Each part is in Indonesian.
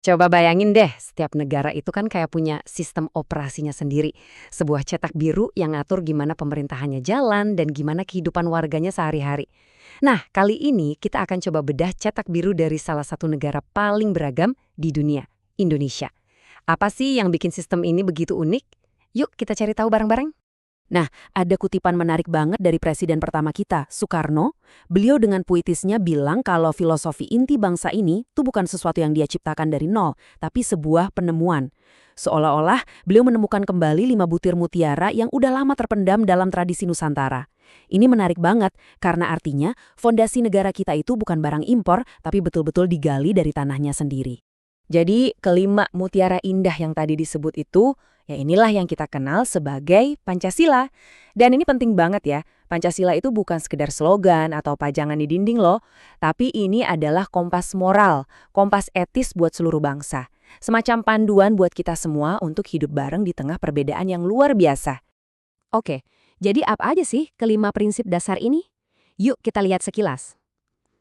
Coba bayangin deh, setiap negara itu kan kayak punya sistem operasinya sendiri. Sebuah cetak biru yang ngatur gimana pemerintahannya jalan dan gimana kehidupan warganya sehari-hari. Nah, kali ini kita akan coba bedah cetak biru dari salah satu negara paling beragam di dunia, Indonesia. Apa sih yang bikin sistem ini begitu unik? Yuk kita cari tahu bareng-bareng. Nah, ada kutipan menarik banget dari presiden pertama kita, Soekarno. Beliau dengan puitisnya bilang kalau filosofi inti bangsa ini tuh bukan sesuatu yang dia ciptakan dari nol, tapi sebuah penemuan. Seolah-olah beliau menemukan kembali 5 butir mutiara yang udah lama terpendam dalam tradisi Nusantara. Ini menarik banget, karena artinya fondasi negara kita itu bukan barang impor, tapi betul-betul digali dari tanahnya sendiri. Jadi kelima mutiara indah yang tadi disebut itu, ya inilah yang kita kenal sebagai Pancasila. Dan ini penting banget ya, Pancasila itu bukan sekedar slogan atau pajangan di dinding loh, tapi ini adalah kompas moral, kompas etis buat seluruh bangsa. Semacam panduan buat kita semua untuk hidup bareng di tengah perbedaan yang luar biasa. Oke, jadi apa aja sih kelima prinsip dasar ini? Yuk kita lihat sekilas.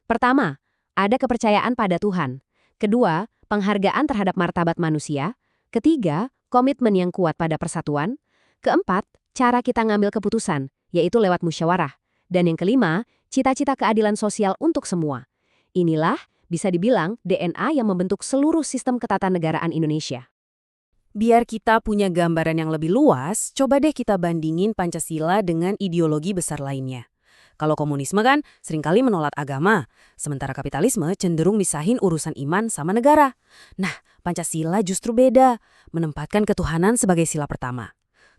Pertama, ada kepercayaan pada Tuhan. Kedua, penghargaan terhadap martabat manusia. Ketiga, komitmen yang kuat pada persatuan. Keempat, cara kita ngambil keputusan, yaitu lewat musyawarah. Dan yang kelima, cita-cita keadilan sosial untuk semua. Inilah bisa dibilang DNA yang membentuk seluruh sistem ketatanegaraan Indonesia. Biar kita punya gambaran yang lebih luas, coba deh kita bandingin Pancasila dengan ideologi besar lainnya. Kalau komunisme kan seringkali menolak agama, sementara kapitalisme cenderung misahin urusan iman sama negara. Nah, Pancasila justru beda, menempatkan ketuhanan sebagai sila pertama.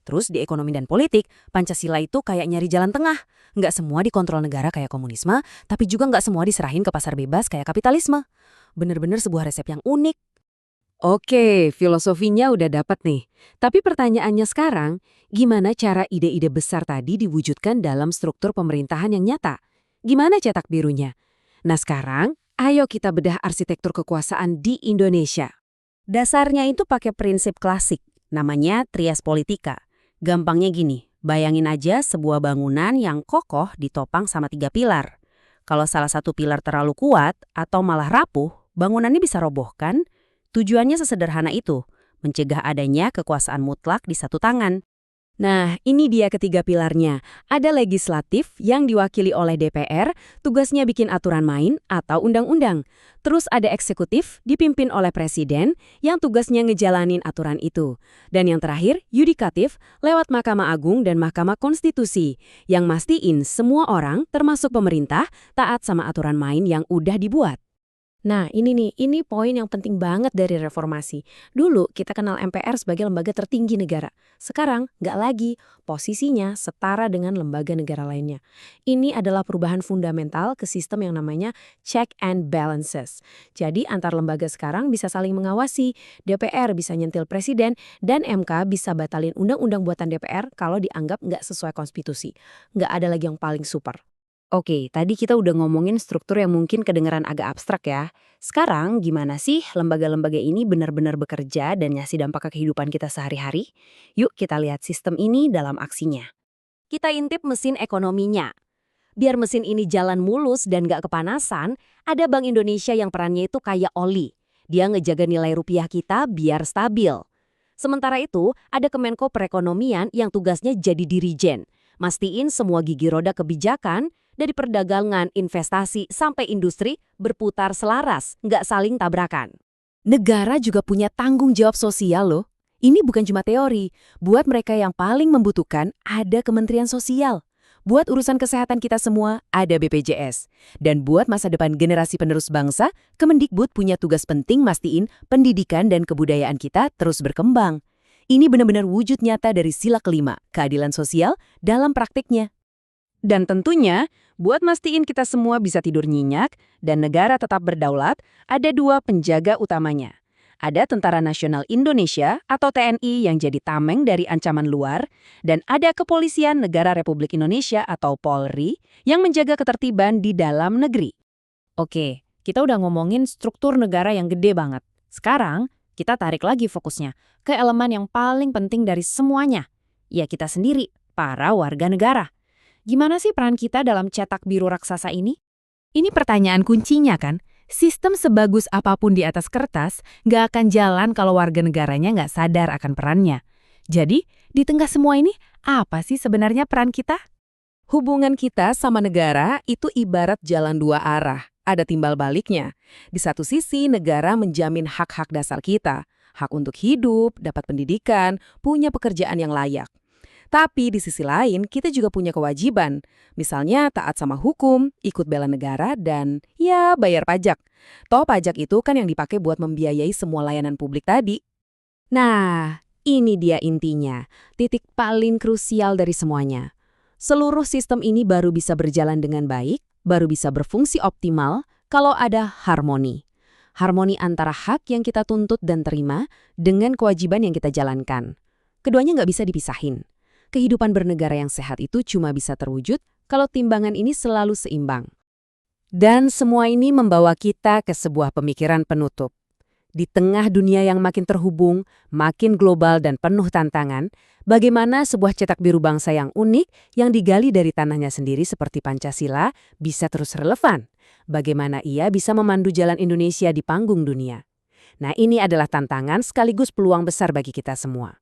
Terus di ekonomi dan politik, Pancasila itu kayak nyari jalan tengah. Nggak semua dikontrol negara kayak komunisme, tapi juga nggak semua diserahin ke pasar bebas kayak kapitalisme. Bener-bener sebuah resep yang unik. Oke, filosofinya udah dapat nih. Tapi pertanyaannya sekarang, gimana cara ide-ide besar tadi diwujudkan dalam struktur pemerintahan yang nyata? Gimana cetak birunya? Nah sekarang, ayo kita bedah arsitektur kekuasaan di Indonesia. Dasarnya itu pakai prinsip klasik, namanya trias politika. Gampangnya gini, bayangin aja sebuah bangunan yang kokoh ditopang sama 3 pilar. Kalau salah satu pilar terlalu kuat atau malah rapuh, bangunannya bisa roboh kan? Tujuannya sesederhana itu, mencegah adanya kekuasaan mutlak di satu tangan. Nah, ini dia ketiga pilarnya. Ada legislatif yang diwakili oleh DPR, tugasnya bikin aturan main atau undang-undang. Terus ada eksekutif, dipimpin oleh presiden, yang tugasnya ngejalanin aturan itu. Dan yang terakhir, yudikatif, lewat Mahkamah Agung dan Mahkamah Konstitusi, yang mastiin semua orang, termasuk pemerintah, taat sama aturan main yang udah dibuat. Nah, ini poin yang penting banget dari reformasi. Dulu kita kenal MPR sebagai lembaga tertinggi negara. Sekarang nggak lagi, posisinya setara dengan lembaga negara lainnya. Ini adalah perubahan fundamental ke sistem yang namanya check and balances. Jadi antar lembaga sekarang bisa saling mengawasi, DPR bisa nyentil presiden, dan MK bisa batalin undang-undang buatan DPR kalau dianggap nggak sesuai konstitusi. Nggak ada lagi yang paling super. Oke, tadi kita udah ngomongin struktur yang mungkin kedengeran agak abstrak ya. Sekarang gimana sih lembaga-lembaga ini benar-benar bekerja dan ngasih dampak ke kehidupan kita sehari-hari? Yuk kita lihat sistem ini dalam aksinya. Kita intip mesin ekonominya. Biar mesin ini jalan mulus dan gak kepanasan, ada Bank Indonesia yang perannya itu kayak oli. Dia ngejaga nilai rupiah kita biar stabil. Sementara itu, ada Kemenko Perekonomian yang tugasnya jadi dirijen. Mastiin semua gigi roda kebijakan, dari perdagangan, investasi, sampai industri berputar selaras, nggak saling tabrakan. Negara juga punya tanggung jawab sosial loh. Ini bukan cuma teori. Buat mereka yang paling membutuhkan, ada Kementerian Sosial. Buat urusan kesehatan kita semua, ada BPJS. Dan buat masa depan generasi penerus bangsa, Kemendikbud punya tugas penting mastiin pendidikan dan kebudayaan kita terus berkembang. Ini benar-benar wujud nyata dari sila kelima, keadilan sosial dalam praktiknya. Dan tentunya, buat mastiin kita semua bisa tidur nyenyak dan negara tetap berdaulat, ada dua penjaga utamanya. Ada Tentara Nasional Indonesia atau TNI yang jadi tameng dari ancaman luar, dan ada Kepolisian Negara Republik Indonesia atau Polri yang menjaga ketertiban di dalam negeri. Oke, kita udah ngomongin struktur negara yang gede banget. Sekarang, kita tarik lagi fokusnya ke elemen yang paling penting dari semuanya. Ya kita sendiri, para warga negara. Gimana sih peran kita dalam cetak biru raksasa ini? Ini pertanyaan kuncinya kan? Sistem sebagus apapun di atas kertas nggak akan jalan kalau warga negaranya nggak sadar akan perannya. Jadi, di tengah semua ini, apa sih sebenarnya peran kita? Hubungan kita sama negara itu ibarat jalan dua arah. Ada timbal baliknya. Di satu sisi, negara menjamin hak-hak dasar kita. Hak untuk hidup, dapat pendidikan, punya pekerjaan yang layak. Tapi di sisi lain, kita juga punya kewajiban. Misalnya taat sama hukum, ikut bela negara, dan ya bayar pajak. Toh pajak itu kan yang dipakai buat membiayai semua layanan publik tadi. Nah, ini dia intinya. Titik paling krusial dari semuanya. Seluruh sistem ini baru bisa berjalan dengan baik, baru bisa berfungsi optimal kalau ada harmoni. Harmoni antara hak yang kita tuntut dan terima dengan kewajiban yang kita jalankan. Keduanya nggak bisa dipisahin. Kehidupan bernegara yang sehat itu cuma bisa terwujud kalau timbangan ini selalu seimbang. Dan semua ini membawa kita ke sebuah pemikiran penutup. Di tengah dunia yang makin terhubung, makin global dan penuh tantangan, bagaimana sebuah cetak biru bangsa yang unik yang digali dari tanahnya sendiri seperti Pancasila bisa terus relevan? Bagaimana ia bisa memandu jalan Indonesia di panggung dunia? Nah, ini adalah tantangan sekaligus peluang besar bagi kita semua.